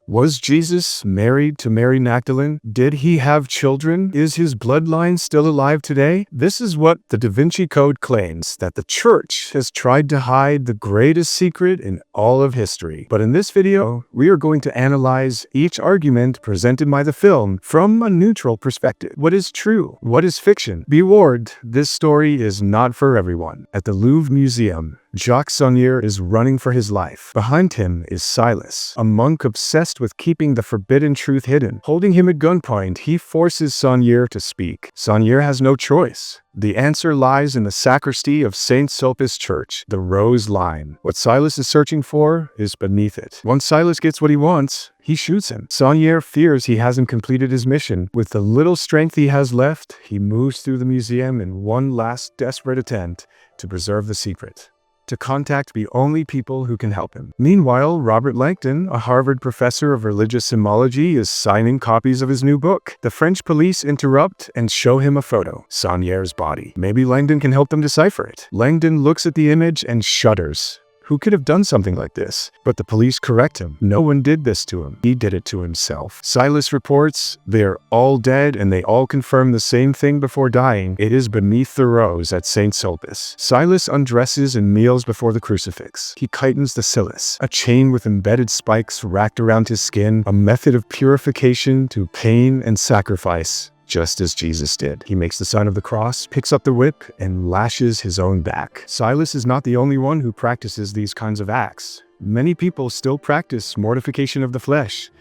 Was Jesus married to Mary Magdalene? Did he have children? Is his bloodline still alive today? This is what the Da Vinci Code claims, that the church has tried to hide the greatest secret in all of history. But in this video, we are going to analyze each argument presented by the film from a neutral perspective. What is true? What is fiction? Be warned, this story is not for everyone. At the Louvre Museum, Jacques Saunier is running for his life. Behind him is Silas, a monk obsessed with keeping the forbidden truth hidden. Holding him at gunpoint, he forces Saunier to speak. Saunier has no choice. The answer lies in the sacristy of St. Sulpice Church, the Rose Line. What Silas is searching for is beneath it. Once Silas gets what he wants, he shoots him. Saunier fears he hasn't completed his mission. With the little strength he has left, he moves through the museum in one last desperate attempt to preserve the secret, to contact the only people who can help him. Meanwhile, Robert Langdon, a Harvard professor of religious symbology, is signing copies of his new book. The French police interrupt and show him a photo, Saunier's body. Maybe Langdon can help them decipher it. Langdon looks at the image and shudders. Who could have done something like this? But the police correct him. No one did this to him. He did it to himself. Silas reports they are all dead and they all confirm the same thing before dying. It is beneath the rose at St. Sulpice. Silas undresses and kneels before the crucifix. He chitons the cilice, a chain with embedded spikes wrapped around his skin, a method of purification to pain and sacrifice, just as Jesus did. He makes the sign of the cross, picks up the whip, and lashes his own back. Silas is not the only one who practices these kinds of acts. Many people still practice mortification of the flesh,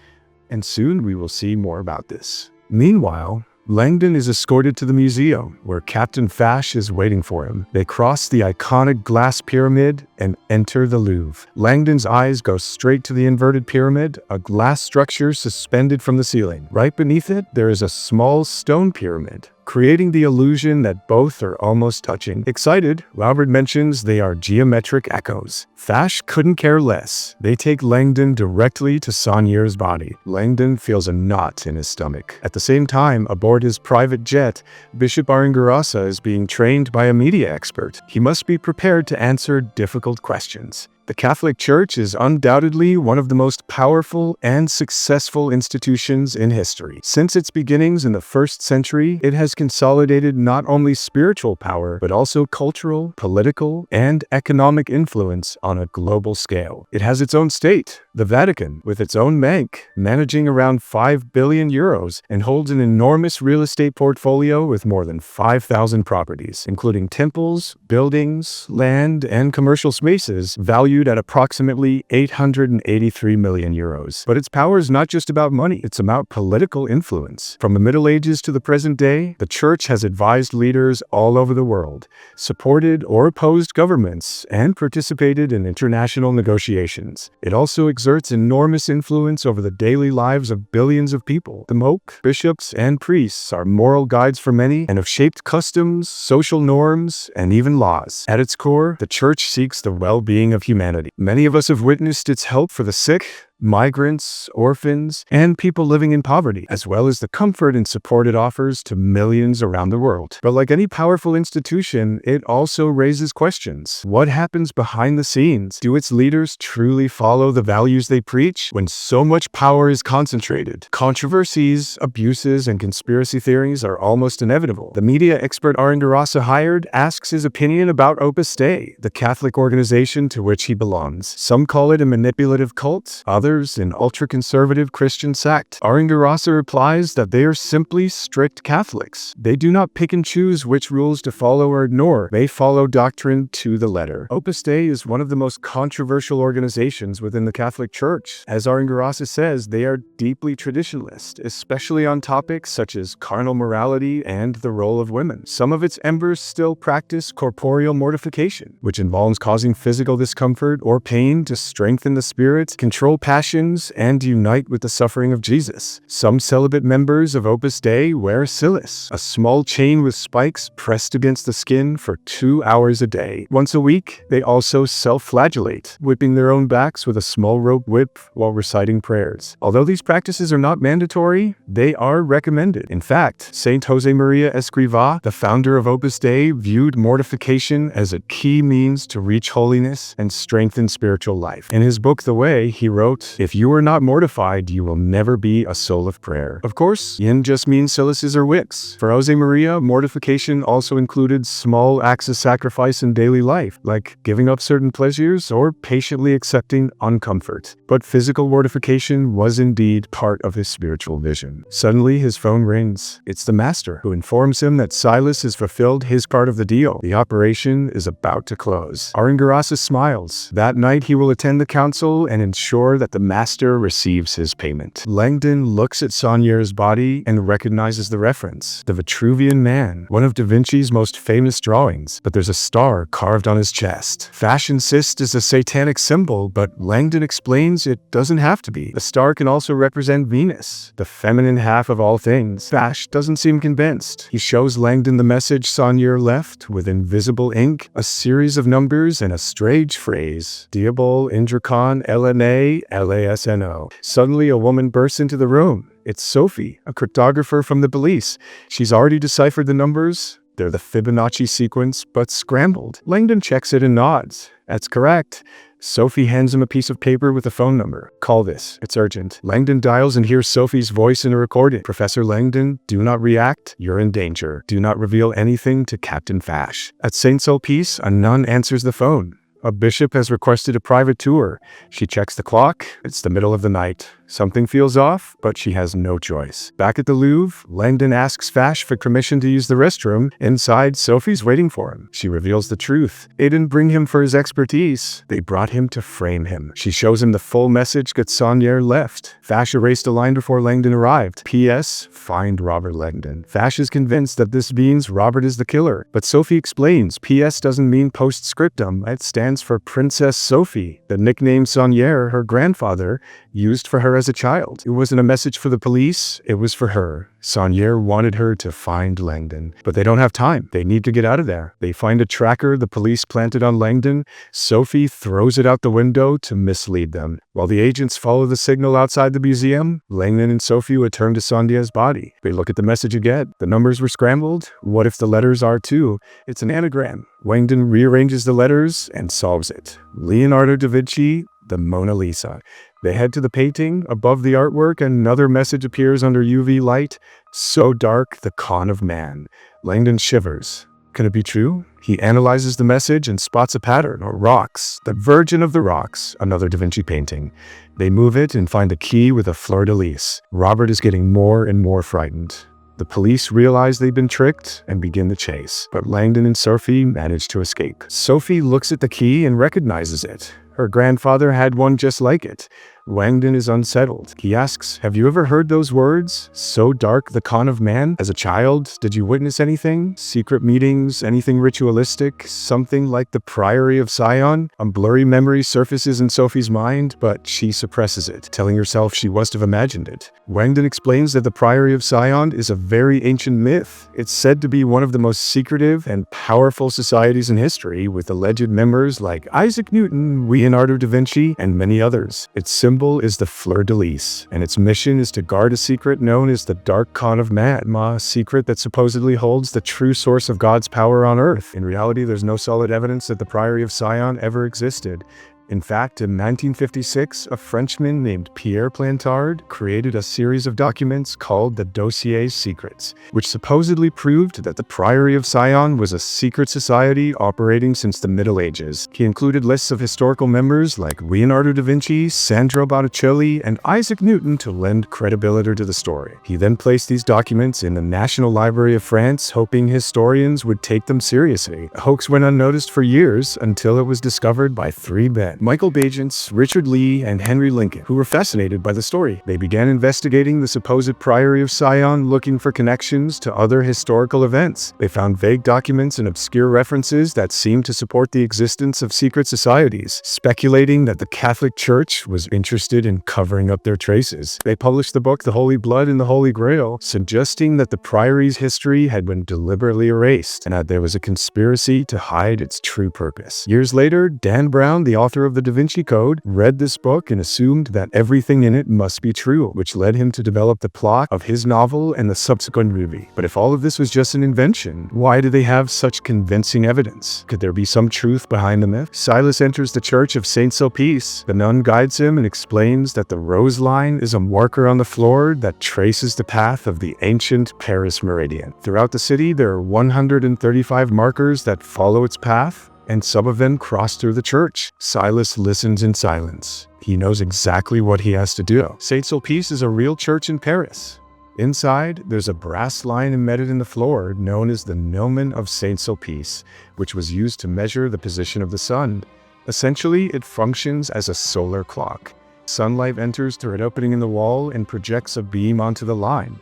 and soon we will see more about this. Meanwhile, Langdon is escorted to the museum, where Captain Fash is waiting for him. They cross the iconic glass pyramid and enter the Louvre. Langdon's eyes go straight to the inverted pyramid, a glass structure suspended from the ceiling. Right beneath it, there is a small stone pyramid, creating the illusion that both are almost touching. Excited, Robert mentions they are geometric echoes. Fash couldn't care less. They take Langdon directly to Saunier's body. Langdon feels a knot in his stomach. At the same time, aboard his private jet, Bishop Aringarasa is being trained by a media expert. He must be prepared to answer difficult questions. The Catholic Church is undoubtedly one of the most powerful and successful institutions in history. Since its beginnings in the 1st century, it has consolidated not only spiritual power, but also cultural, political, and economic influence on a global scale. It has its own state, the Vatican, with its own bank, managing around 5 billion euros, and holds an enormous real estate portfolio with more than 5,000 properties, including temples, buildings, land, and commercial spaces valued at approximately 883 million euros. But its power is not just about money, it's about political influence. From the Middle Ages to the present day, the Church has advised leaders all over the world, supported or opposed governments, and participated in international negotiations. It also exerts enormous influence over the daily lives of billions of people. The Pope, bishops, and priests are moral guides for many and have shaped customs, social norms, and even laws. At its core, the Church seeks the well-being of humanity. Many of us have witnessed its help for the sick, migrants, orphans, and people living in poverty, as well as the comfort and support it offers to millions around the world. But like any powerful institution, it also raises questions. What happens behind the scenes? Do its leaders truly follow the values they preach when so much power is concentrated? Controversies, abuses, and conspiracy theories are almost inevitable. The media expert Aringarasa hired asks his opinion about Opus Dei, the Catholic organization to which he belongs. Some call it a manipulative cult, others an ultra-conservative Christian sect. Aringarasa replies that they are simply strict Catholics. They do not pick and choose which rules to follow or ignore. They follow doctrine to the letter. Opus Dei is one of the most controversial organizations within the Catholic Church. As Aringarasa says, they are deeply traditionalist, especially on topics such as carnal morality and the role of women. Some of its members still practice corporeal mortification, which involves causing physical discomfort or pain to strengthen the spirit, control passions, and unite with the suffering of Jesus. Some celibate members of Opus Dei wear a cilice, a small chain with spikes pressed against the skin for 2 hours a day. Once a week, they also self-flagellate, whipping their own backs with a small rope whip while reciting prayers. Although these practices are not mandatory, they are recommended. In fact, Saint Josemaria Escrivá, the founder of Opus Dei, viewed mortification as a key means to reach holiness and strengthen spiritual life. In his book The Way, he wrote, quote, "If you are not mortified, you will never be a soul of prayer." Of course, yin just means silices or wicks. For Josemaria, mortification also included small acts of sacrifice in daily life, like giving up certain pleasures or patiently accepting uncomfort. But physical mortification was indeed part of his spiritual vision. Suddenly, his phone rings. It's the master, who informs him that Silas has fulfilled his part of the deal. The operation is about to close. Aringarasa smiles. That night, he will attend the council and ensure that the master receives his payment. Langdon looks at Saunier's body and recognizes the reference. The Vitruvian Man, one of Da Vinci's most famous drawings, but there's a star carved on his chest. Fash insists it's a satanic symbol, but Langdon explains it doesn't have to be. The star can also represent Venus, the feminine half of all things. Fash doesn't seem convinced. He shows Langdon the message Saunier left with invisible ink, a series of numbers, and a strange phrase, Diabol Indracon LNA LASNO. Suddenly, a woman bursts into the room. It's Sophie, a cryptographer from the police. She's already deciphered the numbers. They're the Fibonacci sequence, but scrambled. Langdon checks it and nods. That's correct. Sophie hands him a piece of paper with a phone number. "Call this. It's urgent." Langdon dials and hears Sophie's voice in a recording. "Professor Langdon, do not react. You're in danger. Do not reveal anything to Captain Fash." At St. Sulpice, a nun answers the phone. A bishop has requested a private tour. She checks the clock. It's the middle of the night. Something feels off, but she has no choice. Back at the Louvre, Langdon asks Fash for permission to use the restroom. Inside, Sophie's waiting for him. She reveals the truth. They didn't bring him for his expertise. They brought him to frame him. She shows him the full message that Saunier left. Fash erased a line before Langdon arrived. P.S. Find Robert Langdon. Fash is convinced that this means Robert is the killer. But Sophie explains P.S. doesn't mean postscriptum. It stands for Princess Sophie, the nickname Saunier, her grandfather, used for her as a child. It wasn't a message for the police, it was for her. Saunier wanted her to find Langdon, but they don't have time. They need to get out of there. They find a tracker the police planted on Langdon. Sophie throws it out the window to mislead them. While the agents follow the signal outside the museum, Langdon and Sophie return to Saunier's body. They look at the message again. The numbers were scrambled. What if the letters are too? It's an anagram. Langdon rearranges the letters and solves it. Leonardo da Vinci, the Mona Lisa. They head to the painting. Above the artwork, another message appears under UV light. So dark, the con of man. Langdon shivers. Can it be true? He analyzes the message and spots a pattern, or rocks. The Virgin of the Rocks, another Da Vinci painting. They move it and find a key with a fleur-de-lis. Robert is getting more and more frightened. The police realize they've been tricked and begin the chase, but Langdon and Sophie manage to escape. Sophie looks at the key and recognizes it. Her grandfather had one just like it. Langdon is unsettled. He asks, "Have you ever heard those words? So dark, the con of man? As a child, did you witness anything? Secret meetings, anything ritualistic? Something like the Priory of Sion?" A blurry memory surfaces in Sophie's mind, but she suppresses it, telling herself she must have imagined it. Langdon explains that the Priory of Sion is a very ancient myth. It's said to be one of the most secretive and powerful societies in history, with alleged members like Isaac Newton, Leonardo da Vinci, and many others. Its symbol is the fleur-de-lis, and its mission is to guard a secret known as the Dark Con of Man, a secret that supposedly holds the true source of God's power on Earth. In reality, there's no solid evidence that the Priory of Sion ever existed. In fact, in 1956, a Frenchman named Pierre Plantard created a series of documents called the Dossier Secrets, which supposedly proved that the Priory of Sion was a secret society operating since the Middle Ages. He included lists of historical members like Leonardo da Vinci, Sandro Botticelli, and Isaac Newton to lend credibility to the story. He then placed these documents in the National Library of France, hoping historians would take them seriously. The hoax went unnoticed for years until it was discovered by three men: Michael Bagents, Richard Lee, and Henry Lincoln, who were fascinated by the story. They began investigating the supposed Priory of Sion, looking for connections to other historical events. They found vague documents and obscure references that seemed to support the existence of secret societies, speculating that the Catholic Church was interested in covering up their traces. They published the book The Holy Blood and the Holy Grail, suggesting that the Priory's history had been deliberately erased and that there was a conspiracy to hide its true purpose. Years later, Dan Brown, the author author of the Da Vinci Code, read this book and assumed that everything in it must be true, which led him to develop the plot of his novel and the subsequent movie. But if all of this was just an invention, why do they have such convincing evidence? Could there be some truth behind the myth? Silas enters the church of Saint Sulpice. The nun guides him and explains that the rose line is a marker on the floor that traces the path of the ancient Paris meridian. Throughout the city, there are 135 markers that follow its path, and some of them cross through the church. Silas listens in silence. He knows exactly what he has to do. Saint Sulpice is a real church in Paris. Inside, there's a brass line embedded in the floor known as the Gnomon of Saint Sulpice, which was used to measure the position of the sun. Essentially, it functions as a solar clock. Sunlight enters through an opening in the wall and projects a beam onto the line.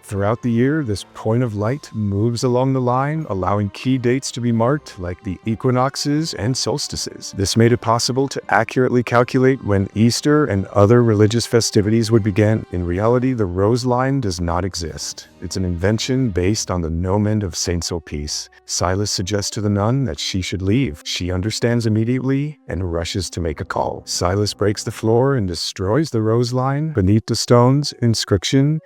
Throughout the year, this point of light moves along the line, allowing key dates to be marked like the equinoxes and solstices. This made it possible to accurately calculate when Easter and other religious festivities would begin. In reality, the rose line does not exist. It's an invention based on the gnomon of Saint Sulpice. Silas suggests to the nun that she should leave. She understands immediately and rushes to make a call. Silas breaks the floor and destroys the rose line. Beneath the stone's inscription,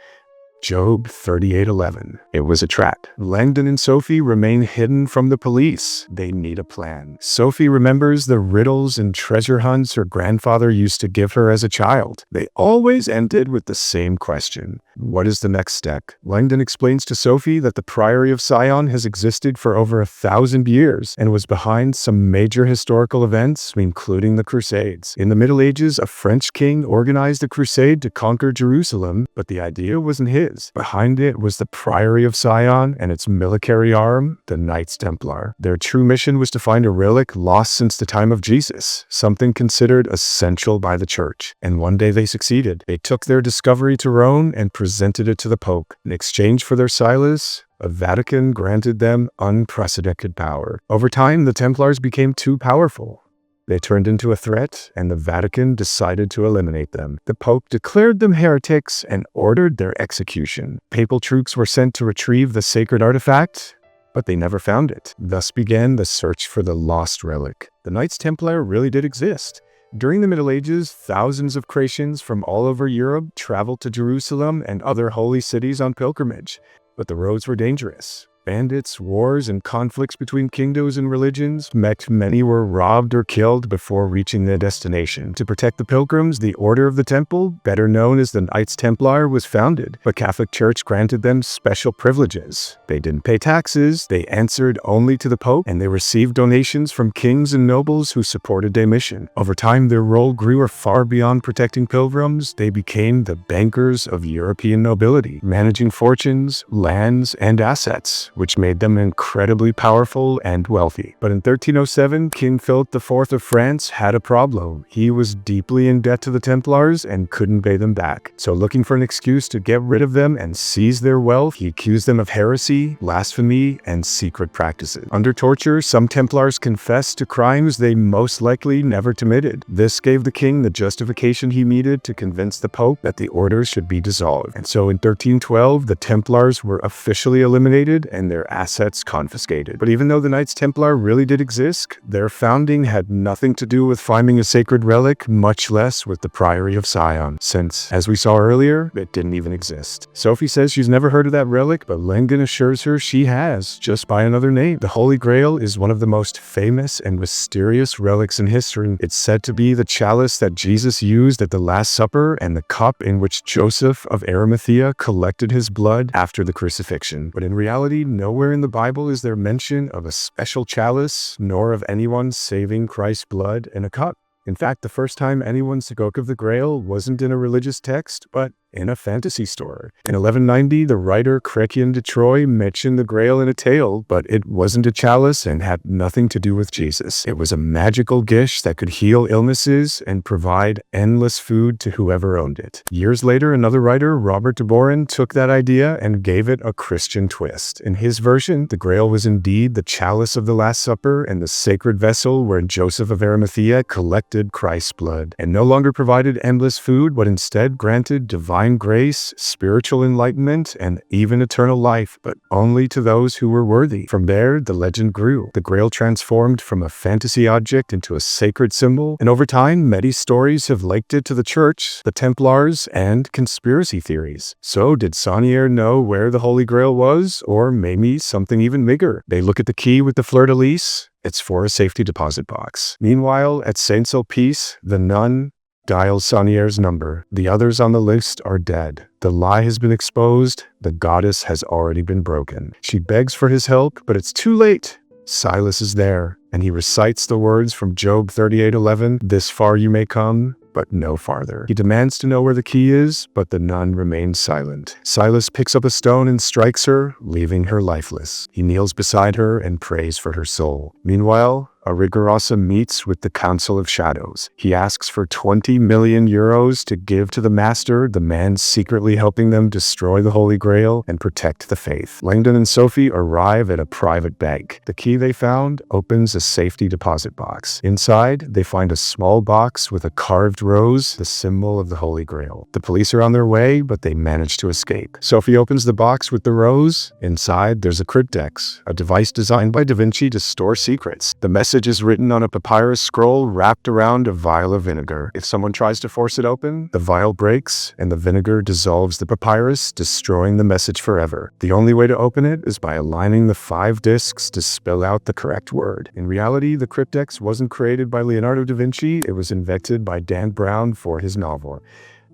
Job 38:11. It was a trap. Langdon and Sophie remain hidden from the police. They need a plan. Sophie remembers the riddles and treasure hunts her grandfather used to give her as a child. They always ended with the same question: what is the next step? Langdon explains to Sophie that the Priory of Sion has existed for over 1,000 years and was behind some major historical events, including the Crusades. In the Middle Ages, a French king organized a crusade to conquer Jerusalem, but the idea wasn't his. Behind it was the Priory of Sion and its military arm, the Knights Templar. Their true mission was to find a relic lost since the time of Jesus, something considered essential by the church. And one day they succeeded. They took their discovery to Rome and presented it to the Pope. In exchange for their Silas, the Vatican granted them unprecedented power. Over time, the Templars became too powerful. They turned into a threat, and the Vatican decided to eliminate them. The Pope declared them heretics and ordered their execution. Papal troops were sent to retrieve the sacred artifact, but they never found it. Thus began the search for the lost relic. The Knights Templar really did exist. During the Middle Ages, thousands of Christians from all over Europe traveled to Jerusalem and other holy cities on pilgrimage, but the roads were dangerous. Bandits, wars, and conflicts between kingdoms and religions meant many were robbed or killed before reaching their destination. To protect the pilgrims, the Order of the Temple, better known as the Knights Templar, was founded. The Catholic Church granted them special privileges. They didn't pay taxes, they answered only to the Pope, and they received donations from kings and nobles who supported their mission. Over time, their role grew far beyond protecting pilgrims. They became the bankers of European nobility, managing fortunes, lands, and assets, which made them incredibly powerful and wealthy. But in 1307, King Philip IV of France had a problem. He was deeply in debt to the Templars and couldn't pay them back. So looking for an excuse to get rid of them and seize their wealth, he accused them of heresy, blasphemy, and secret practices. Under torture, some Templars confessed to crimes they most likely never committed. This gave the king the justification he needed to convince the Pope that the order should be dissolved. And so in 1312, the Templars were officially eliminated and their assets confiscated. But even though the Knights Templar really did exist, their founding had nothing to do with finding a sacred relic, much less with the Priory of Sion, since, as we saw earlier, it didn't even exist. Sophie says she's never heard of that relic, but Langdon assures her she has, just by another name. The Holy Grail is one of the most famous and mysterious relics in history. It's said to be the chalice that Jesus used at the Last Supper and the cup in which Joseph of Arimathea collected his blood after the crucifixion. But in reality, nowhere in the Bible is there mention of a special chalice, nor of anyone saving Christ's blood in a cup. In fact, the first time anyone spoke of the Grail wasn't in a religious text, but in a fantasy story. In 1190, the writer Chrétien de Troyes mentioned the Grail in a tale, but it wasn't a chalice and had nothing to do with Jesus. It was a magical dish that could heal illnesses and provide endless food to whoever owned it. Years later, another writer, Robert de Boron, took that idea and gave it a Christian twist. In his version, the Grail was indeed the chalice of the Last Supper and the sacred vessel where Joseph of Arimathea collected Christ's blood, and no longer provided endless food, but instead granted divine divine grace, spiritual enlightenment, and even eternal life, but only to those who were worthy. From there, the legend grew. The Grail transformed from a fantasy object into a sacred symbol, and over time, many stories have linked it to the Church, the Templars, and conspiracy theories. So, did Saunier know where the Holy Grail was, or maybe something even bigger? They look at the key with the fleur-de-lis. It's for a safety deposit box. Meanwhile, at Saint-Sulpice, the nun dials Saunier's number. The others on the list are dead. The lie has been exposed. The goddess has already been broken. She begs for his help, but it's too late. Silas is there, and he recites the words from Job 38:11, "This far you may come, but no farther." He demands to know where the key is, but the nun remains silent. Silas picks up a stone and strikes her, leaving her lifeless. He kneels beside her and prays for her soul. Meanwhile, Arigorasa meets with the Council of Shadows. He asks for 20 million euros to give to the Master, the man secretly helping them destroy the Holy Grail and protect the faith. Langdon and Sophie arrive at a private bank. The key they found opens a safety deposit box. Inside, they find a small box with a carved rose, the symbol of the Holy Grail. The police are on their way, but they manage to escape. Sophie opens the box with the rose. Inside, there's a cryptex, a device designed by Da Vinci to store secrets. The message is written on a papyrus scroll wrapped around a vial of vinegar. If someone tries to force it open, the vial breaks and the vinegar dissolves the papyrus, destroying the message forever. The only way to open it is by aligning the 5 discs to spell out the correct word. In reality, the cryptex wasn't created by Leonardo da Vinci, it was invented by Dan Brown for his novel.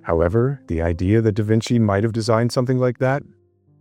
However, the idea that da Vinci might have designed something like that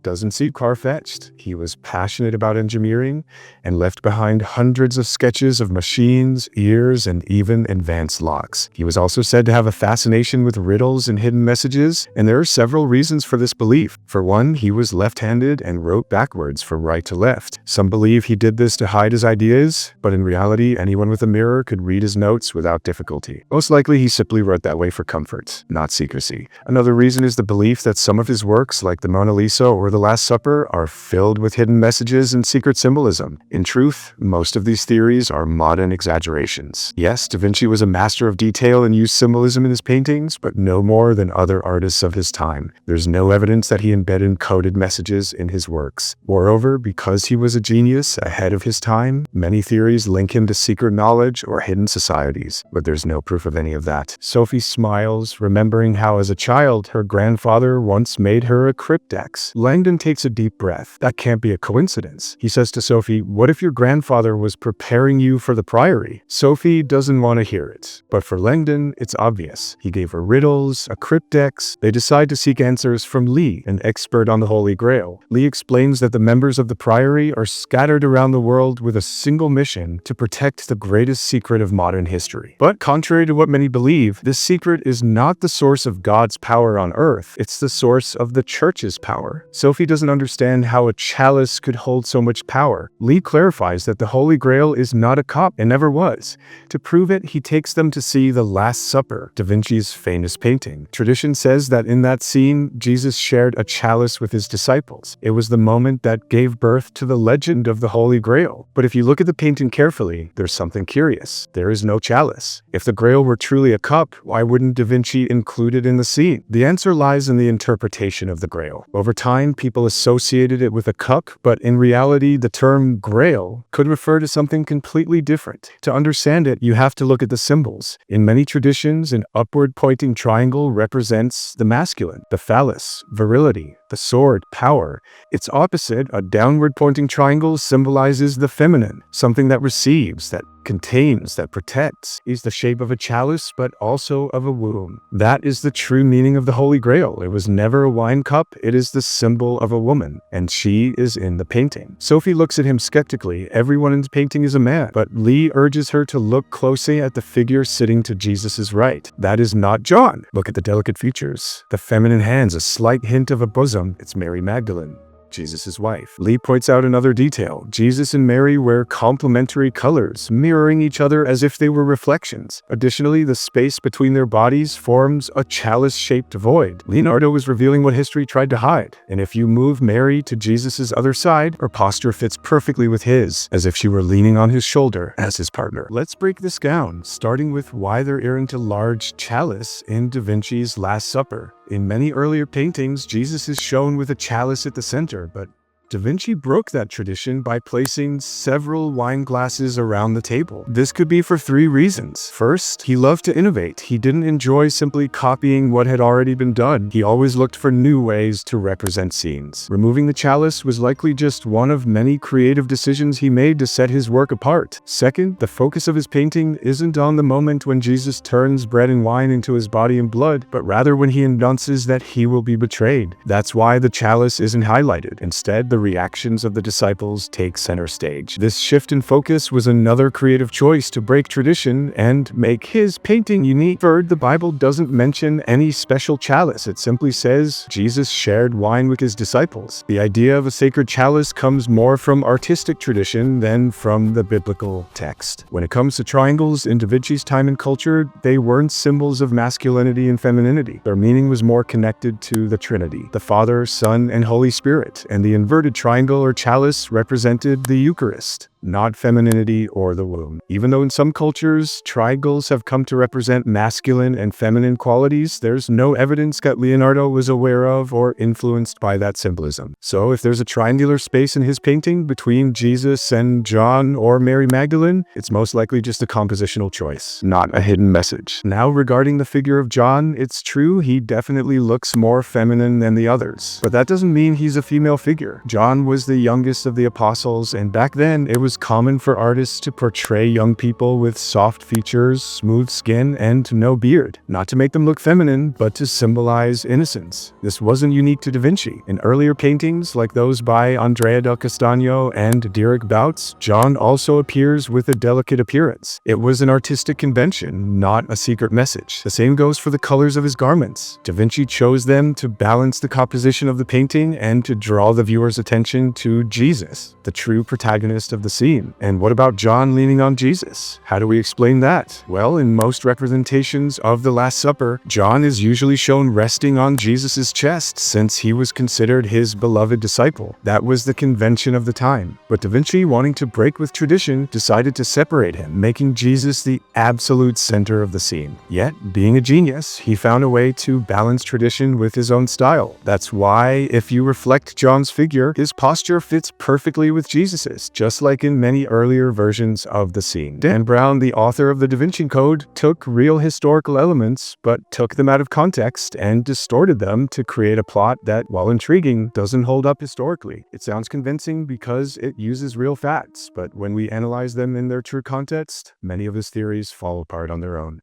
doesn't seem far-fetched. He was passionate about engineering and left behind hundreds of sketches of machines, ears, and even advanced locks. He was also said to have a fascination with riddles and hidden messages, and there are several reasons for this belief. For one, he was left-handed and wrote backwards from right to left. Some believe he did this to hide his ideas, but in reality, anyone with a mirror could read his notes without difficulty. Most likely, he simply wrote that way for comfort, not secrecy. Another reason is the belief that some of his works, like the Mona Lisa or the Last Supper, are filled with hidden messages and secret symbolism. In truth, most of these theories are modern exaggerations. Yes, Da Vinci was a master of detail and used symbolism in his paintings, but no more than other artists of his time. There's no evidence that he embedded coded messages in his works. Moreover, because he was a genius ahead of his time, many theories link him to secret knowledge or hidden societies, but there's no proof of any of that. Sophie smiles, remembering how as a child, her grandfather once made her a cryptex. Langdon takes a deep breath. That can't be a coincidence. He says to Sophie, "What if your grandfather was preparing you for the Priory?" Sophie doesn't want to hear it, but for Langdon, it's obvious. He gave her riddles, a cryptex. They decide to seek answers from Lee, an expert on the Holy Grail. Lee explains that the members of the Priory are scattered around the world with a single mission: to protect the greatest secret of modern history. But contrary to what many believe, this secret is not the source of God's power on earth. It's the source of the Church's power. Sophie doesn't understand how a chalice could hold so much power. Lee clarifies that the Holy Grail is not a cup and never was. To prove it, he takes them to see the Last Supper, Da Vinci's famous painting. Tradition says that in that scene, Jesus shared a chalice with his disciples. It was the moment that gave birth to the legend of the Holy Grail. But if you look at the painting carefully, there's something curious. There is no chalice. If the Grail were truly a cup, why wouldn't Da Vinci include it in the scene? The answer lies in the interpretation of the Grail. Over time, people associated it with a cup, but in reality, the term Grail could refer to something completely different. To understand it, you have to look at the symbols. In many traditions, an upward-pointing triangle represents the masculine, the phallus, virility, the sword, power. Its opposite, a downward-pointing triangle, symbolizes the feminine, something that receives, that contains, that protects, is the shape of a chalice, but also of a womb. That is the true meaning of the Holy Grail. It was never a wine cup, it is the symbol of a woman, and she is in the painting. Sophie looks at him skeptically. Everyone in the painting is a man, but Lee urges her to look closely at the figure sitting to Jesus' right. That is not John. Look at the delicate features. The feminine hands, a slight hint of a bosom. It's Mary Magdalene, Jesus' wife. Lee points out another detail. Jesus and Mary wear complementary colors, mirroring each other as if they were reflections. Additionally, the space between their bodies forms a chalice-shaped void. Leonardo is revealing what history tried to hide. And if you move Mary to Jesus' other side, her posture fits perfectly with his, as if she were leaning on his shoulder as his partner. Let's break this down, starting with why they're earring to large chalice in Da Vinci's Last Supper. In many earlier paintings, Jesus is shown with a chalice at the center, but Da Vinci broke that tradition by placing several wine glasses around the table. This could be for three reasons. First, he loved to innovate. He didn't enjoy simply copying what had already been done. He always looked for new ways to represent scenes. Removing the chalice was likely just one of many creative decisions he made to set his work apart. Second, the focus of his painting isn't on the moment when Jesus turns bread and wine into his body and blood, but rather when he announces that he will be betrayed. That's why the chalice isn't highlighted. Instead, the reactions of the disciples take center stage. This shift in focus was another creative choice to break tradition and make his painting unique. Third, the Bible doesn't mention any special chalice. It simply says Jesus shared wine with his disciples. The idea of a sacred chalice comes more from artistic tradition than from the biblical text. When it comes to triangles in Da Vinci's time and culture, they weren't symbols of masculinity and femininity. Their meaning was more connected to the Trinity, the Father, Son, and Holy Spirit, and the inverted triangle or chalice represented the Eucharist, not femininity or the womb. Even though in some cultures, triangles have come to represent masculine and feminine qualities, there's no evidence that Leonardo was aware of or influenced by that symbolism. So if there's a triangular space in his painting between Jesus and John or Mary Magdalene, it's most likely just a compositional choice, not a hidden message. Now, regarding the figure of John, it's true he definitely looks more feminine than the others, but that doesn't mean he's a female figure. John was the youngest of the apostles, and back then it was common for artists to portray young people with soft features, smooth skin, and no beard, not to make them look feminine, but to symbolize innocence. This wasn't unique to Da Vinci. In earlier paintings, like those by Andrea del Castagno and Dietrich Bautz, John also appears with a delicate appearance. It was an artistic convention, not a secret message. The same goes for the colors of his garments. Da Vinci chose them to balance the composition of the painting and to draw the viewer's attention to Jesus, the true protagonist of the scene. And what about John leaning on Jesus? How do we explain that? Well, in most representations of the Last Supper, John is usually shown resting on Jesus's chest since he was considered his beloved disciple. That was the convention of the time. But Da Vinci, wanting to break with tradition, decided to separate him, making Jesus the absolute center of the scene. Yet, being a genius, he found a way to balance tradition with his own style. That's why, if you reflect John's figure, his posture fits perfectly with Jesus's, just like in many earlier versions of the scene. Dan Brown, the author of the Da Vinci Code, took real historical elements, but took them out of context and distorted them to create a plot that, while intriguing, doesn't hold up historically. It sounds convincing because it uses real facts, but when we analyze them in their true context, many of his theories fall apart on their own.